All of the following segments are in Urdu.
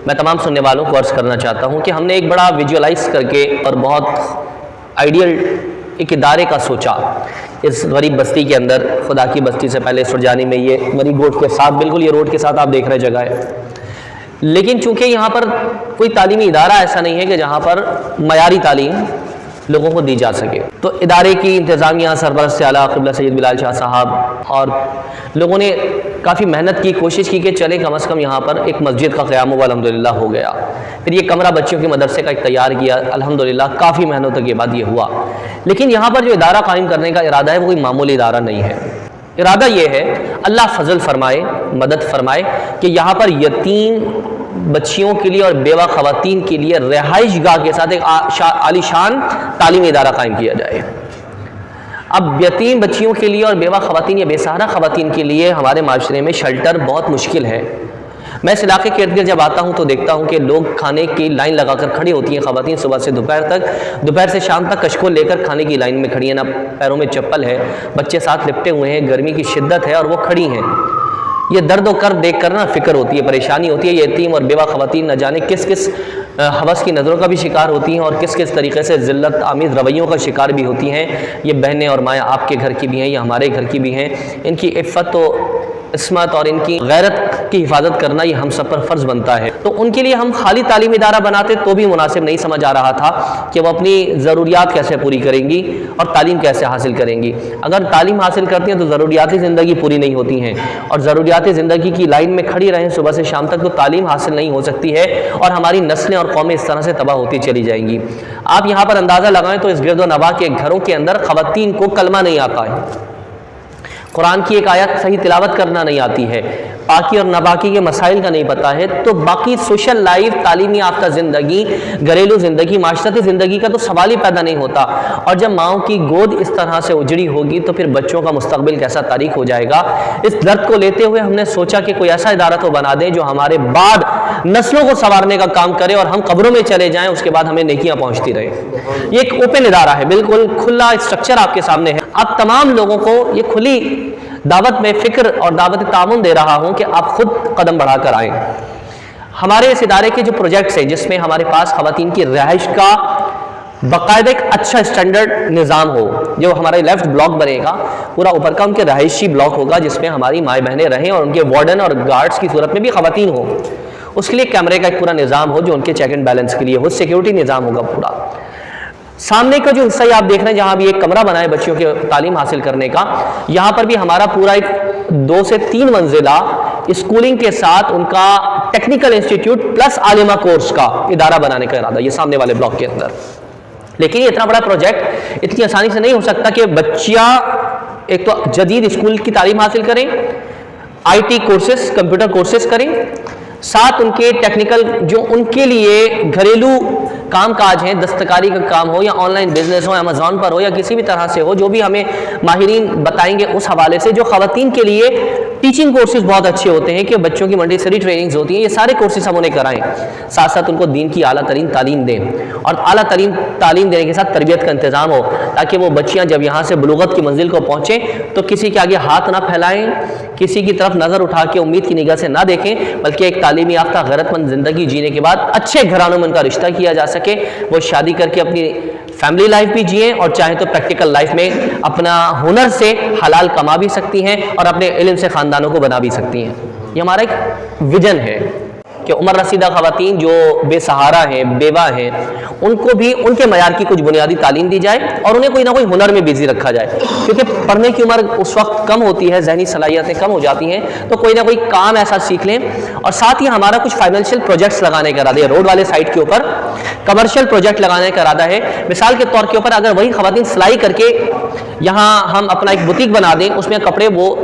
میں تمام سننے والوں کو عرض کرنا چاہتا ہوں کہ ہم نے ایک بڑا ویژولائز کر کے اور بہت آئیڈیل ایک ادارے کا سوچا اس غریب بستی کے اندر، خدا کی بستی سے پہلے سرجانی میں، یہ غریب روڈ کے ساتھ، بالکل یہ روڈ کے ساتھ آپ دیکھ رہے جگہ ہے، لیکن چونکہ یہاں پر کوئی تعلیمی ادارہ ایسا نہیں ہے کہ جہاں پر معیاری تعلیم لوگوں کو دی جا سکے، تو ادارے کی انتظامیہ، سربراہ اعلیٰ قبلہ سید بلال شاہ صاحب اور لوگوں نے کافی محنت کی، کوشش کی کہ چلے کم از کم یہاں پر ایک مسجد کا قیام ہوا، الحمدللہ ہو گیا۔ پھر یہ کمرہ بچوں کے مدرسے کا ایک تیار کیا، الحمدللہ کافی محنتوں کے بعد یہ ہوا۔ لیکن یہاں پر جو ادارہ قائم کرنے کا ارادہ ہے وہ کوئی معمولی ادارہ نہیں ہے۔ ارادہ یہ ہے، اللہ فضل فرمائے، مدد فرمائے کہ یہاں پر یتیم بچیوں کے لیے اور بیوہ خواتین کے لیے رہائش گاہ کے ساتھ ایک عالی شان تعلیمی ادارہ قائم کیا جائے۔ اب یتیم بچیوں کے لیے اور بیوہ خواتین یا بے سہارا خواتین کے لیے ہمارے معاشرے میں شیلٹر بہت مشکل ہے۔ میں اس علاقے کے ارد گرد جب آتا ہوں تو دیکھتا ہوں کہ لوگ کھانے کی لائن لگا کر کھڑی ہوتی ہیں، خواتین صبح سے دوپہر تک، دوپہر سے شام تک کشکول لے کر کھانے کی لائن میں کھڑی ہیں، نہ پیروں میں چپل ہے، بچے ساتھ لپٹے ہوئے ہیں، گرمی کی شدت ہے اور وہ کھڑی ہیں۔ یہ درد و کرب دیکھ کر نا فکر ہوتی ہے، پریشانی ہوتی ہے۔ یہ یتیم اور بیوہ خواتین نہ جانے کس کس ہوس کی نظروں کا بھی شکار ہوتی ہیں اور کس کس طریقے سے ذلت آمیز رویوں کا شکار بھی ہوتی ہیں۔ یہ بہنیں اور مائیں آپ کے گھر کی بھی ہیں، یہ ہمارے گھر کی بھی ہیں۔ ان کی عفت و عصمت اور ان کی غیرت کی حفاظت کرنا یہ ہم سب پر فرض بنتا ہے۔ تو ان کے لیے ہم خالی تعلیمی ادارہ بناتے تو بھی مناسب نہیں سمجھ آ رہا تھا کہ وہ اپنی ضروریات کیسے پوری کریں گی اور تعلیم کیسے حاصل کریں گی۔ اگر تعلیم حاصل کرتی ہیں تو ضروریات زندگی پوری نہیں ہوتی ہیں، اور ضروریات زندگی کی لائن میں کھڑی رہیں صبح سے شام تک تو تعلیم حاصل نہیں ہو سکتی ہے، اور ہماری نسلیں اور قومیں اس طرح سے تباہ ہوتی چلی جائیں گی۔ آپ یہاں پر اندازہ لگائیں تو اس گرد و نواح کے گھروں کے اندر خواتین کو کلمہ نہیں آتا ہے، قرآن کی ایک آیت صحیح تلاوت کرنا نہیں آتی ہے، پاکی اور ناپاکی کے مسائل کا نہیں پتہ ہے، تو باقی سوشل لائف، تعلیمی یافتہ زندگی، گھریلو زندگی، معاشرتی زندگی کا تو سوال ہی پیدا نہیں ہوتا۔ اور جب ماؤں کی گود اس طرح سے اجڑی ہوگی تو پھر بچوں کا مستقبل کیسا تاریک ہو جائے گا۔ اس درد کو لیتے ہوئے ہم نے سوچا کہ کوئی ایسا ادارہ تو بنا دیں جو ہمارے بعد نسلوں کو سنوارنے کا کام کرے اور ہم قبروں میں چلے جائیں، اس کے بعد ہمیں نیکیاں پہنچتی رہے۔ یہ ایک اوپن ادارہ ہے، بالکل کھلا اسٹرکچر آپ کے سامنے ہے۔ اب تمام لوگوں کو یہ کھلی دعوت میں فکر اور دعوت تعاون دے رہا ہوں کہ آپ خود قدم بڑھا کر آئیں۔ ہمارے اس ادارے کے جو پروجیکٹس ہیں جس میں ہمارے پاس خواتین کی رہائش کا باقاعدہ ایک اچھا اسٹینڈرڈ نظام ہو، جو ہمارے لیفٹ بلاک بنے گا پورا اوپر کا ان کے رہائشی بلاک ہوگا جس میں ہماری مائیں بہنیں رہیں اور ان کے وارڈن اور گارڈز کی صورت میں بھی خواتین ہوں، اس کے لیے کیمرے کا ایک پورا نظام ہو جو ان کے چیک اینڈ بیلنس کے لیے ہو، سیکیورٹی نظام ہوگا پورا۔ سامنے کا جو حصہ آپ دیکھ رہے ہیں جہاں بھی ایک کمرہ بنا ہے بچیوں کے تعلیم حاصل کرنے کا، یہاں پر بھی ہمارا پورا ایک 2 سے 3 منزلہ اسکولنگ کے ساتھ ان کا ٹیکنیکل انسٹیٹیوٹ پلس عالمہ کورس کا ادارہ بنانے کا ارادہ، یہ سامنے والے بلاک کے اندر۔ لیکن یہ اتنا بڑا پروجیکٹ اتنی آسانی سے نہیں ہو سکتا کہ بچیاں ایک تو جدید اسکول کی تعلیم حاصل کریں، IT کورسز، کمپیوٹر کورسز کریں، ساتھ ان کے ٹیکنیکل جو ان کے لیے گھریلو کام کاج ہیں، دستکاری کا کام ہو یا آن لائن بزنس ہو، امیزون پر ہو یا کسی بھی طرح سے ہو، جو بھی ہمیں ماہرین بتائیں گے اس حوالے سے۔ جو خواتین کے لیے ٹیچنگ کورسز بہت اچھے ہوتے ہیں کہ بچوں کی منڈیسری ٹریننگز ہوتی ہیں، یہ سارے کورسز ہم انہیں کرائیں، ساتھ ساتھ ان کو دین کی اعلیٰ ترین تعلیم دیں، اور اعلیٰ ترین تعلیم دینے کے ساتھ تربیت کا انتظام ہو، تاکہ وہ بچیاں جب یہاں سے بلوغت کی منزل کو پہنچیں تو کسی کے آگے ہاتھ نہ پھیلائیں، کسی کی طرف نظر اٹھا کے امید کی نگاہ سے نہ دیکھیں، بلکہ ایک تعلیمی یافتہ غیرت مند زندگی جینے کے بعد اچھے گھرانوں میں ان کا رشتہ کیا جا سکے، وہ شادی کر کے اپنی فیملی لائف بھی جئیں اور چاہیں تو پریکٹیکل لائف میں اپنا ہنر سے حلال کما بھی سکتی ہیں اور اپنے علم سے خاندانوں کو بنا بھی سکتی ہیں۔ یہ ہمارا ایک ویژن ہے کہ عمر رسیدہ خواتین جو بے سہارا ہیں، بیوہ ہیں، ان کو بھی ان کے معیار کی کچھ بنیادی تعلیم دی جائے اور انہیں کوئی نہ کوئی ہنر میں بزی رکھا جائے، کیونکہ پڑھنے کی عمر اس وقت کم ہوتی ہے، ذہنی صلاحیتیں کم ہو جاتی ہیں، تو کوئی نہ کوئی کام ایسا سیکھ لیں۔ اور ساتھ ہی ہمارا کچھ فائنینشیل پروجیکٹس لگانے کا ارادہ ہے، روڈ والے سائٹ کے اوپر کمرشل پروجیکٹ لگانے کا ارادہ ہے۔ مثال کے طور کے اوپر اگر وہی خواتین سلائی کر کے یہاں ہم اپنا ایک بوتیک بنا دیں، اس میں کپڑے وہ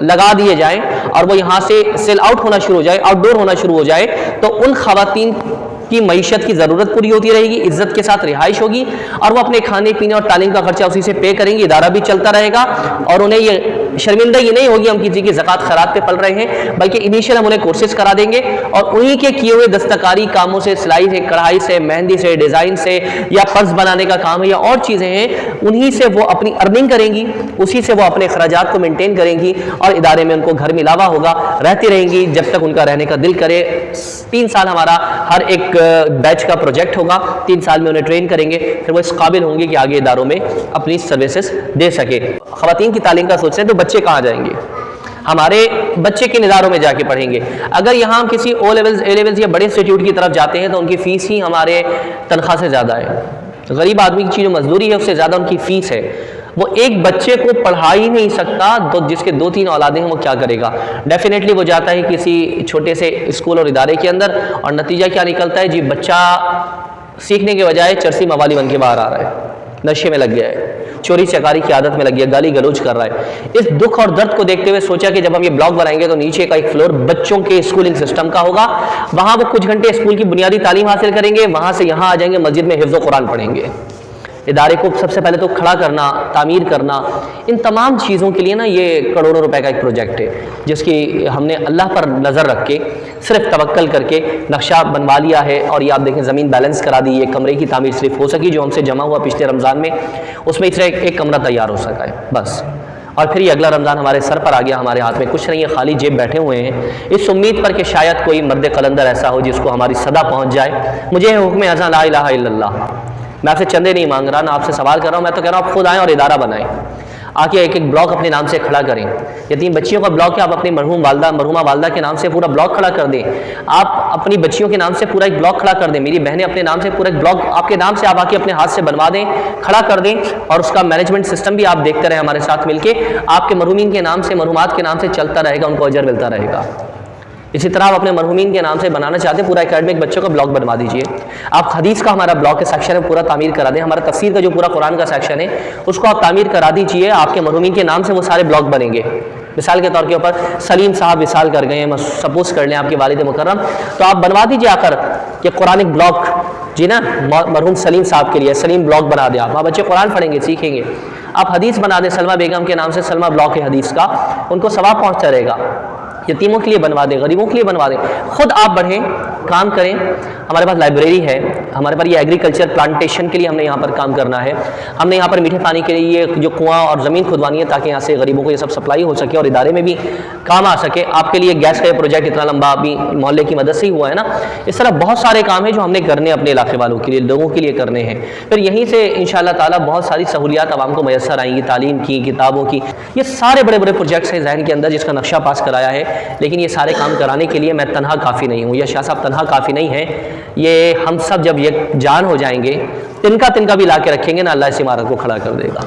لگا دیے جائیں اور وہ یہاں سے سیل آؤٹ ہونا شروع ہو جائے، آؤٹ ڈور ہونا شروع ہو جائے، تو ان خواتین کی معیشت کی ضرورت پوری ہوتی رہے گی، عزت کے ساتھ رہائش ہوگی، اور وہ اپنے کھانے پینے اور تعلیم کا خرچہ اسی سے پے کریں گی، ادارہ بھی چلتا رہے گا اور انہیں یہ شرمندگی نہیں ہوگی ہم کسی کی زکوٰۃ خیرات پہ پل رہے ہیں، بلکہ انیشیل ہم انہیں کورسز کرا دیں گے اور انہی کے کیے ہوئے دستکاری کاموں سے، سلائی سے، کڑھائی سے، مہندی سے، ڈیزائن سے، یا پرس بنانے کا کام ہے یا اور چیزیں ہیں، انہی سے وہ اپنی ارننگ کریں گی، اسی سے وہ اپنے اخراجات کو مینٹین کریں گی اور ادارے میں ان کو گھر ملاوا ہوگا، رہتی رہیں گی جب تک ان کا رہنے کا دل کرے۔ 3 سال ہمارا ہر ایک بیچ کا پروجیکٹ ہوگا، 3 سال میں انہیں ٹرین کریں گے، پھر وہ اس قابل ہوں گے کہ آگے اداروں میں اپنی سروسز دے سکے۔ خواتین کی تعلیم کا سوچ رہے ہیں تو بچے کہاں جائیں گے؟ ہمارے بچے کن اداروں میں جا کے پڑھیں گے؟ اگر یہاں ہم کسی او لیولز، اے لیولز یا بڑے انسٹیٹیوٹ کی طرف جاتے ہیں تو ان کی فیس ہی ہمارے تنخواہ سے زیادہ ہے۔ غریب آدمی کی جو مزدوری ہے اس سے زیادہ ان کی فیس ہے۔ وہ ایک بچے کو پڑھا ہی نہیں سکتا تو جس کے 2-3 اولادیں ہیں وہ کیا کرے گا؟ ڈیفینیٹلی وہ جاتا ہے کسی چھوٹے سے اسکول اور ادارے کے اندر، اور نتیجہ کیا نکلتا ہے؟ جی بچہ سیکھنے کے بجائے چرسی موالی بن کے باہر آ رہا ہے، نشے میں لگ گیا ہے، چوری چکاری کی عادت میں لگ گیا، گالی گلوچ کر رہا ہے۔ اس دکھ اور درد کو دیکھتے ہوئے سوچا کہ جب ہم یہ بلاک بنائیں گے تو نیچے کا ایک فلور بچوں کے اسکولنگ سسٹم کا ہوگا، وہاں وہ کچھ گھنٹے اسکول کی بنیادی تعلیم حاصل کریں گے، وہاں سے یہاں آ جائیں گے، مسجد میں حفظ و قرآن پڑھیں گے۔ ادارے کو سب سے پہلے تو کھڑا کرنا، تعمیر کرنا، ان تمام چیزوں کے لیے نا یہ کروڑوں روپے کا ایک پروجیکٹ ہے جس کی ہم نے اللہ پر نظر رکھ کے صرف توکل کر کے نقشہ بنوا لیا ہے، اور یہ آپ دیکھیں زمین بیلنس کرا دی، یہ کمرے کی تعمیر صرف ہو سکی جو ہم سے جمع ہوا پچھلے رمضان میں، اس میں صرف ایک کمرہ تیار ہو سکا ہے بس، اور پھر یہ اگلا رمضان ہمارے سر پر آ گیا، ہمارے ہاتھ میں کچھ نہیں ہے، خالی جیب بیٹھے ہوئے ہیں، اس امید پر کہ شاید کوئی مرد قلندر ایسا ہو جس کو ہماری صدا پہنچ جائے۔ مجھے ہے حکم اذان لا الہ الا اللہ، میں آپ سے چندے نہیں مانگ رہا، نہ آپ سے سوال کر رہا ہوں، میں تو کہہ رہا ہوں آپ خود آئیں اور ادارہ بنائیں، آ کے ایک ایک بلاک اپنے نام سے کھڑا کریں۔ یتیم بچیوں کا بلاک ہے، آپ اپنی مرحومہ والدہ کے نام سے پورا بلاک کھڑا کر دیں، آپ اپنی بچیوں کے نام سے پورا ایک بلاک کھڑا کر دیں، میری بہنیں اپنے نام سے پورا ایک بلاک آپ کے نام سے آپ آ کے اپنے ہاتھ سے بنوا دیں، کھڑا کر دیں، اور اس کا مینجمنٹ سسٹم بھی آپ دیکھتے رہیں ہمارے ساتھ مل کے، آپ کے مرحومین کے نام سے، مرحومات کے نام سے چلتا رہے گا، ان کو اجر ملتا رہے گا۔ اسی طرح آپ اپنے مرحومین کے نام سے بنانا چاہتے ہیں، پورا اکیڈمک بچوں کا بلاک بنوا دیجئے، آپ حدیث کا ہمارا بلاک کے سیکشن ہے پورا تعمیر کرا دیں، ہمارا تفسیر کا جو پورا قرآن کا سیکشن ہے اس کو آپ تعمیر کرا دیجئے، آپ کے مرحومین کے نام سے وہ سارے بلاک بنیں گے۔ مثال کے طور کے اوپر سلیم صاحب وصال کر گئے ہیں، سپوز کر لیں آپ کے والد مکرم، تو آپ بنوا دیجئے آ کر کہ قرآنک بلاک جی نا مرحوم سلیم صاحب کے لیے سلیم بلاک بنا دیں، آپ وہاں بچے قرآن پڑھیں گے، سیکھیں گے۔ آپ حدیث بنا دیں، سلمہ بیگم کے نام سے سلمہ بلاک ہے حدیث کا، ان کو ثواب پہنچتا رہے گا۔ یتیموں کے لیے بنوا دیں، غریبوں کے لیے بنوا دیں، خود آپ بڑھیں، کام کریں۔ ہمارے پاس لائبریری ہے، ہمارے پر یہ ایگریکلچر پلانٹیشن کے لیے ہم نے یہاں پر کام کرنا ہے، ہم نے یہاں پر میٹھے پانی کے لیے یہ جو کنواں اور زمین کھدوانی ہے تاکہ یہاں سے غریبوں کو یہ سب سپلائی ہو سکے اور ادارے میں بھی کام آ سکے۔ آپ کے لیے گیس کا یہ پروجیکٹ اتنا لمبا ابھی محلے کی مدد سے ہی ہوا ہے نا، اس طرح بہت سارے کام ہیں جو ہم نے کرنے اپنے علاقے والوں کے لیے، لوگوں کے لیے کرنے ہیں۔ پھر یہیں سے انشاءاللہ تعالیٰ بہت ساری سہولیات عوام کو میسر آئیں گی، تعلیم کی، کتابوں کی، یہ سارے بڑے بڑے پروجیکٹس ہیں ذہن کے اندر جس کا نقشہ پاس کرایا ہے، لیکن یہ سارے کام کرانے کے لیے میں تنہا کافی نہیں ہوں، یا شاہ صاحب تنہا کافی نہیں ہیں، یہ ہم سب جب یک جان ہو جائیں گے، تنکا بھی لا کے رکھیں گے نا، اللہ اس عمارت کو کھڑا کر دے گا۔